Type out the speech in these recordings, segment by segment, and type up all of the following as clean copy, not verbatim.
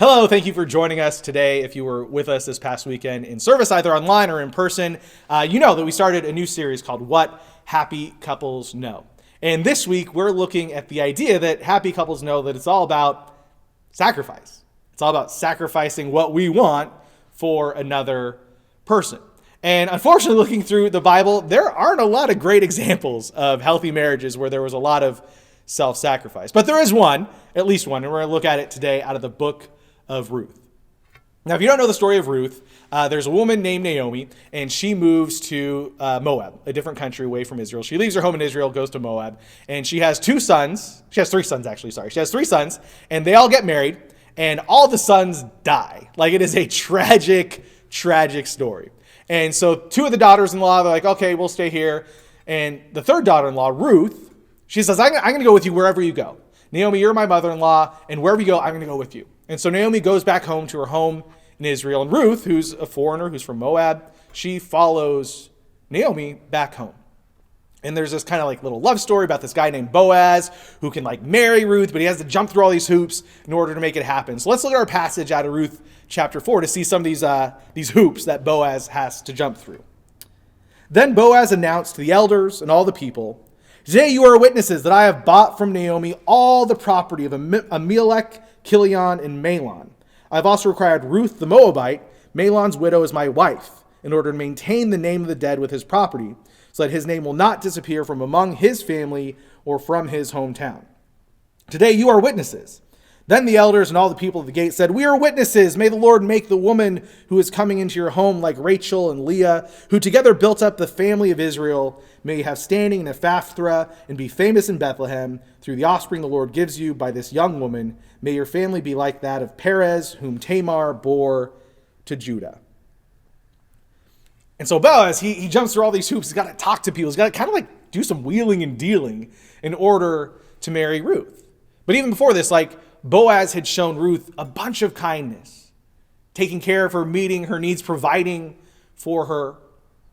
Hello, thank you for joining us today. If you were with us this past weekend in service, either online or in person, you know that we started a new series called What Happy Couples Know. And this week, we're looking at the idea that happy couples know that it's all about sacrifice. It's all about sacrificing what we want for another person. And unfortunately, looking through the Bible, there aren't a lot of great examples of healthy marriages where there was a lot of self-sacrifice. But there is one, at least one, and we're going to look at it today out of the book of Ruth. Now, if you don't know the story of Ruth, there's a woman named Naomi, and she moves to Moab, a different country away from Israel. She leaves her home in Israel, goes to Moab, and she has two sons. She has three sons, actually, sorry. She has three sons, and they all get married, and all the sons die. Like, it is a tragic, tragic story. And so two of the daughters-in-law, they're like, okay, we'll stay here. And the third daughter-in-law, Ruth, she says, I'm going to go with you wherever you go. Naomi, you're my mother-in-law, and wherever you go, I'm going to go with you. And so Naomi goes back home to her home in Israel. And Ruth, who's a foreigner, who's from Moab, she follows Naomi back home. And there's this kind of like little love story about this guy named Boaz who can like marry Ruth, but he has to jump through all these hoops in order to make it happen. So let's look at our passage out of Ruth chapter 4 to see some of these hoops that Boaz has to jump through. Then Boaz announced to the elders and all the people, "Today you are witnesses that I have bought from Naomi all the property of Elimelech, Kilion, and Mahlon. I have also required Ruth the Moabite, Mahlon's widow, as my wife, in order to maintain the name of the dead with his property, so that his name will not disappear from among his family or from his hometown. Today you are witnesses." Then the elders and all the people of the gate said, "We are witnesses. May the Lord make the woman who is coming into your home like Rachel and Leah, who together built up the family of Israel. May you have standing in Ephrathah and be famous in Bethlehem. Through the offspring the Lord gives you by this young woman, may your family be like that of Perez, whom Tamar bore to Judah." And so Boaz, he jumps through all these hoops. He's got to talk to people. He's got to kind of like do some wheeling and dealing in order to marry Ruth. But even before this, like Boaz had shown Ruth a bunch of kindness, taking care of her, meeting her needs, providing for her.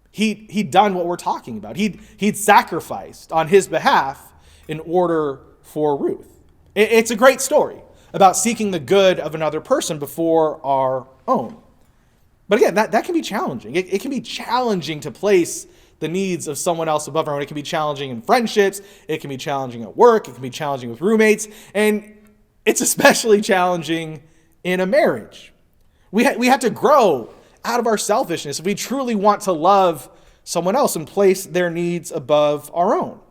He'd done what we're talking about. He'd sacrificed on his behalf in order for Ruth. It's a great story about seeking the good of another person before our own. But again, that can be challenging. It can be challenging to place the needs of someone else above our own. It can be challenging in friendships. It can be challenging at work. It can be challenging with roommates. And it's especially challenging in a marriage. We have to grow out of our selfishness if we truly want to love someone else and place their needs above our own.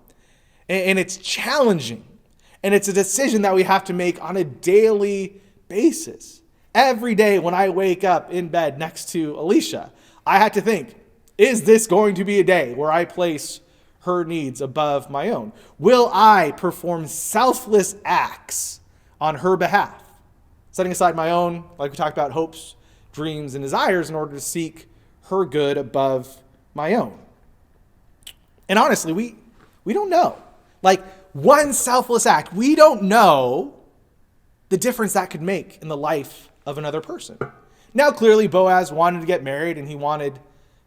And it's challenging. And it's a decision that we have to make on a daily basis. Every day when I wake up in bed next to Alicia, I had to think, is this going to be a day where I place her needs above my own? Will I perform selfless acts on her behalf, setting aside my own, like we talked about, hopes, dreams, and desires in order to seek her good above my own? And honestly, we don't know. Like one selfless act, we don't know the difference that could make in the life of another person. Now, clearly, Boaz wanted to get married and he wanted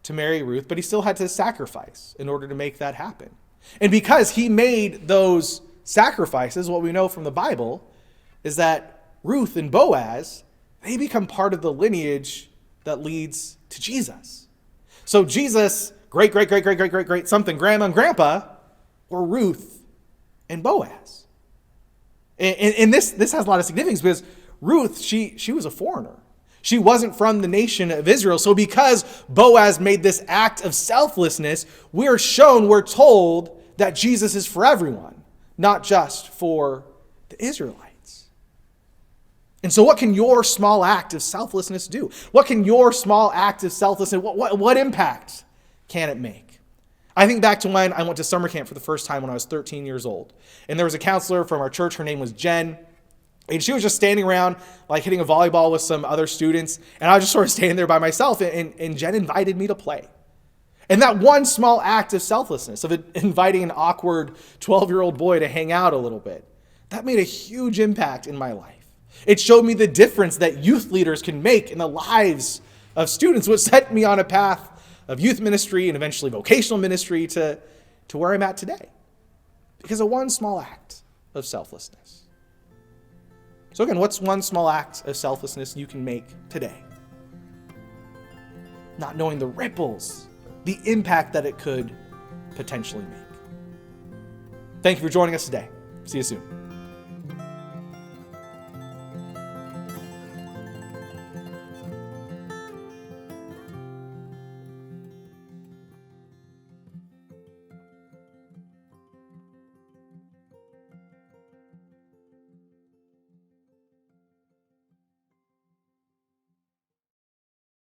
to marry Ruth, but he still had to sacrifice in order to make that happen. And because he made those sacrifices, what we know from the Bible is that Ruth and Boaz, they become part of the lineage that leads to Jesus. So Jesus, great, something, grandma and grandpa, were Ruth and Boaz. And this has a lot of significance because Ruth, she was a foreigner. She wasn't from the nation of Israel. So because Boaz made this act of selflessness, we're told that Jesus is for everyone, not just for the Israelites. And so what can your small act of selflessness do? What can your small act of selflessness, what impact can it make? I think back to when I went to summer camp for the first time when I was 13 years old. And there was a counselor from our church, her name was Jen. And she was just standing around, like hitting a volleyball with some other students. And I was just sort of standing there by myself. And Jen invited me to play. And that one small act of selflessness, of inviting an awkward 12-year-old boy to hang out a little bit, that made a huge impact in my life. It showed me the difference that youth leaders can make in the lives of students, which set me on a path of youth ministry and eventually vocational ministry to where I'm at today. Because of one small act of selflessness. So again, what's one small act of selflessness you can make today? Not knowing the ripples, the impact that it could potentially make. Thank you for joining us today. See you soon.